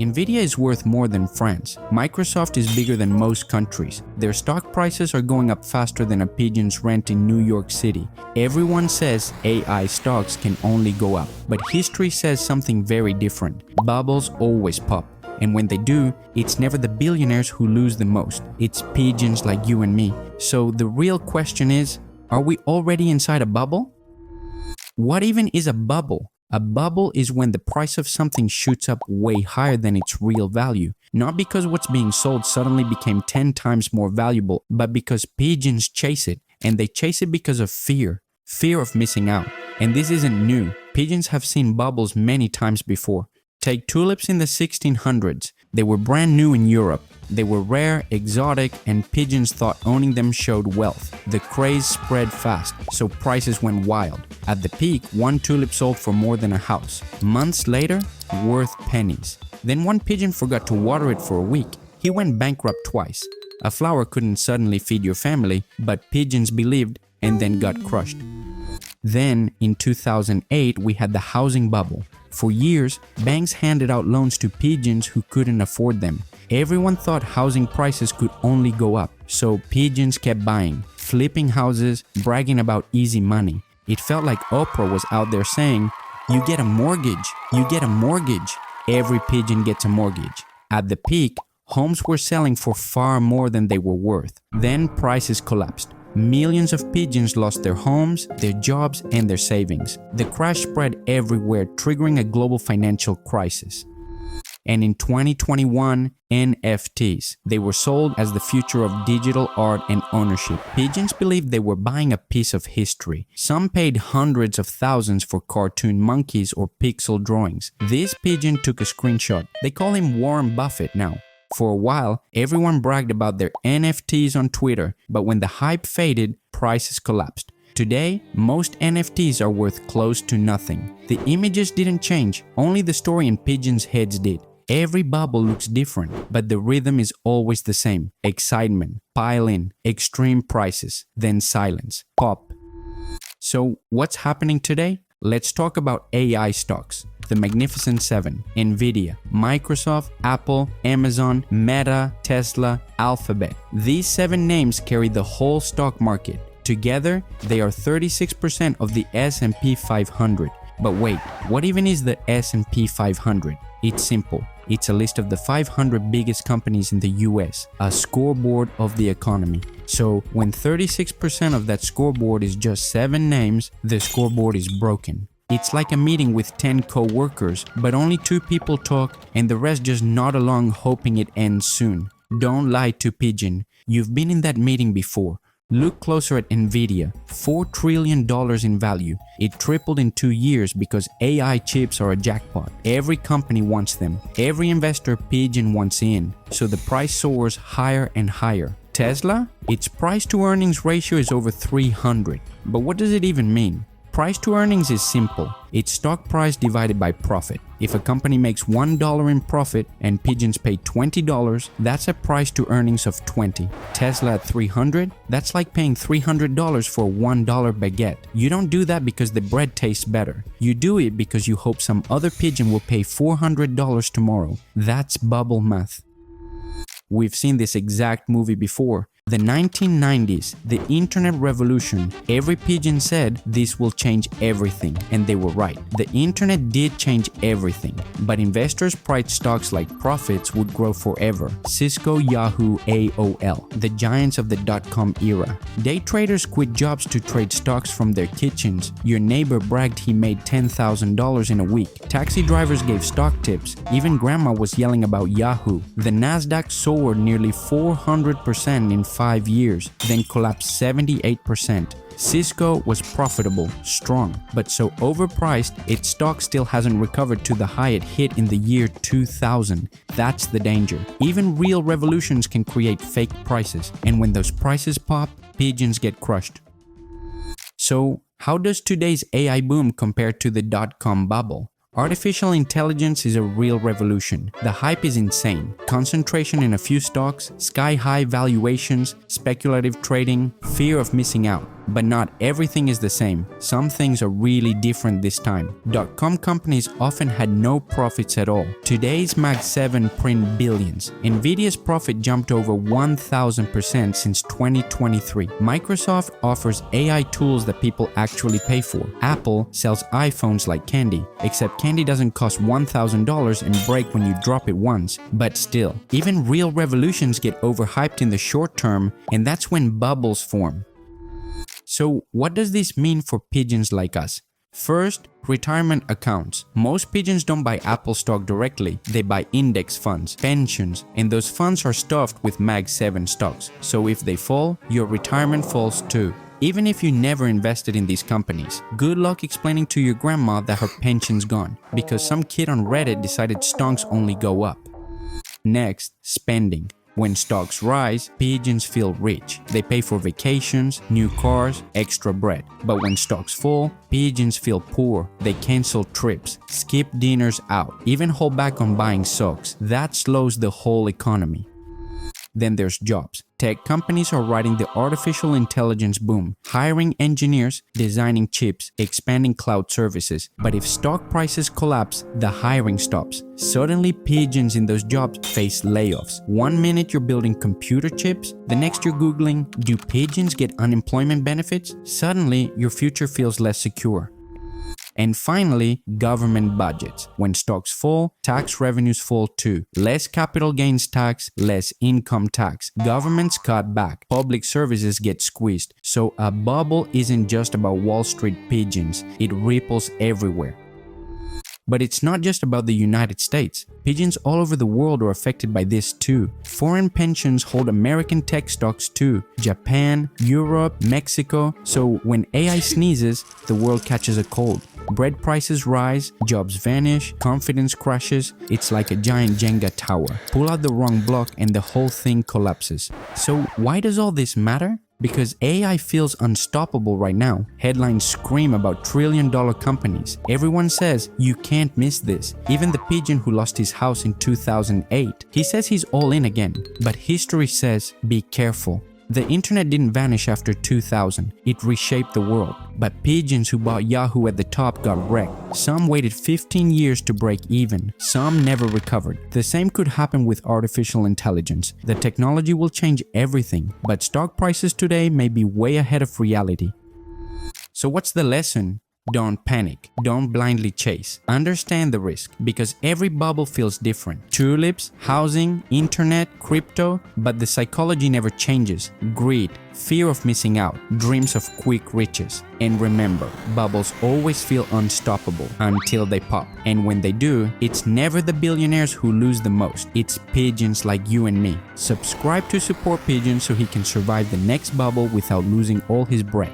Nvidia is worth more than France. Microsoft is bigger than most countries. Their stock prices are going up faster than a pigeon's rent in New York City. Everyone says AI stocks can only go up, but history says something very different. Bubbles always pop. And when they do, it's never the billionaires who lose the most. It's pigeons like you and me. So the real question is, are we already inside a bubble? What even is a bubble? A bubble is when the price of something shoots up way higher than its real value. Not because what's being sold suddenly became 10 times more valuable, but because pigeons chase it. And they chase it because of fear. Fear of missing out. And this isn't new. Pigeons have seen bubbles many times before. Take tulips in the 1600s. They were brand new in Europe. They were rare, exotic, and pigeons thought owning them showed wealth. The craze spread fast, so prices went wild. At the peak, one tulip sold for more than a house. Months later, worth pennies. Then one pigeon forgot to water it for a week. He went bankrupt twice. A flower couldn't suddenly feed your family, but pigeons believed and then got crushed. Then, in 2008, we had the housing bubble. For years, banks handed out loans to pigeons who couldn't afford them. Everyone thought housing prices could only go up, so pigeons kept buying, flipping houses, bragging about easy money. It felt like Oprah was out there saying, "You get a mortgage, you get a mortgage." Every pigeon gets a mortgage. At the peak, homes were selling for far more than they were worth. Then prices collapsed. Millions of pigeons lost their homes, their jobs, and their savings. The crash spread everywhere, triggering a global financial crisis. And in 2021, NFTs. They were sold as the future of digital art and ownership. Pigeons believed they were buying a piece of history. Some paid hundreds of thousands for cartoon monkeys or pixel drawings. This pigeon took a screenshot. They call him Warren Buffett now. For a while, everyone bragged about their NFTs on Twitter, but when the hype faded, prices collapsed. Today, most NFTs are worth close to nothing. The images didn't change, only the story in pigeons' heads did. Every bubble looks different, but the rhythm is always the same. Excitement, pile in, extreme prices, then silence, pop. So what's happening today? Let's talk about AI stocks. The Magnificent Seven, Nvidia, Microsoft, Apple, Amazon, Meta, Tesla, Alphabet. These 7 names carry the whole stock market. Together, they are 36% of the S&P 500. But wait, what even is the S&P 500? It's simple. It's a list of the 500 biggest companies in the US, a scoreboard of the economy. So when 36% of that scoreboard is just 7 names, the scoreboard is broken. It's like a meeting with 10 co-workers, but only 2 people talk and the rest just nod along hoping it ends soon. Don't lie to Pigeon. You've been in that meeting before. Look closer at Nvidia, $4 trillion in value. It tripled in 2 years because AI chips are a jackpot. Every company wants them. Every investor Pigeon wants in. So the price soars higher and higher. Tesla? Its price to earnings ratio is over 300. But what does it even mean? Price to earnings is simple. It's stock price divided by profit. If a company makes $1 in profit and pigeons pay $20, that's a price to earnings of 20. Tesla at 300, that's like paying $300 for a $1 baguette. You don't do that because the bread tastes better. You do it because you hope some other pigeon will pay $400 tomorrow. That's bubble math. We've seen this exact movie before. The 1990s, the internet revolution. Every pigeon said this will change everything, and they were right. The internet did change everything, but investors priced stocks like profits would grow forever. Cisco, Yahoo, AOL, the giants of the dot-com era. Day traders quit jobs to trade stocks from their kitchens. Your neighbor bragged he made $10,000 in a week. Taxi drivers gave stock tips. Even grandma was yelling about Yahoo. The Nasdaq soared nearly 400% in 5 years, then collapsed 78%. Cisco was profitable, strong, but so overpriced, its stock still hasn't recovered to the high it hit in the year 2000. That's the danger. Even real revolutions can create fake prices, and when those prices pop, pigeons get crushed. So, how does today's AI boom compare to the dot-com bubble? Artificial intelligence is a real revolution. The hype is insane. Concentration in a few stocks, sky-high valuations, speculative trading, fear of missing out. But not everything is the same. Some things are really different this time. .com companies often had no profits at all. Today's Mag 7 print billions. Nvidia's profit jumped over 1000% since 2023. Microsoft offers AI tools that people actually pay for. Apple sells iPhones like candy, except candy doesn't cost $1,000 and break when you drop it once. But still, even real revolutions get overhyped in the short term, and that's when bubbles form. So what does this mean for pigeons like us? First, retirement accounts. Most pigeons don't buy Apple stock directly, they buy index funds, pensions, and those funds are stuffed with Mag 7 stocks. So if they fall, your retirement falls too. Even if you never invested in these companies, good luck explaining to your grandma that her pension's gone, because some kid on Reddit decided stocks only go up. Next, spending. When stocks rise, pigeons feel rich. They pay for vacations, new cars, extra bread. But when stocks fall, pigeons feel poor. They cancel trips, skip dinners out, even hold back on buying socks. That slows the whole economy. Then there's jobs. Tech companies are riding the artificial intelligence boom, hiring engineers, designing chips, expanding cloud services. But if stock prices collapse, the hiring stops. Suddenly, pigeons in those jobs face layoffs. One minute you're building computer chips, the next you're Googling, do pigeons get unemployment benefits? Suddenly, your future feels less secure. And finally, government budgets. When stocks fall, tax revenues fall too. Less capital gains tax, less income tax. Governments cut back. Public services get squeezed. So a bubble isn't just about Wall Street pigeons. It ripples everywhere. But it's not just about the United States. Pigeons all over the world are affected by this too. Foreign pensions hold American tech stocks too. Japan, Europe, Mexico. So when AI sneezes, the world catches a cold. Bread prices rise, jobs vanish, confidence crashes. It's like a giant Jenga tower. Pull out the wrong block and the whole thing collapses. So why does all this matter? Because AI feels unstoppable right now. Headlines scream about trillion-dollar companies. Everyone says, you can't miss this. Even the pigeon who lost his house in 2008. He says he's all in again. But history says, be careful. The internet didn't vanish after 2000. It reshaped the world. But pigeons who bought Yahoo at the top got wrecked. Some waited 15 years to break even. Some never recovered. The same could happen with artificial intelligence. The technology will change everything, but stock prices today may be way ahead of reality. So what's the lesson? Don't panic. Don't blindly chase. Understand the risk, because every bubble feels different. Tulips, housing, internet, crypto, but the psychology never changes. Greed, fear of missing out, dreams of quick riches. And remember, bubbles always feel unstoppable until they pop. And when they do, it's never the billionaires who lose the most. It's pigeons like you and me. Subscribe to support Pigeon so he can survive the next bubble without losing all his bread.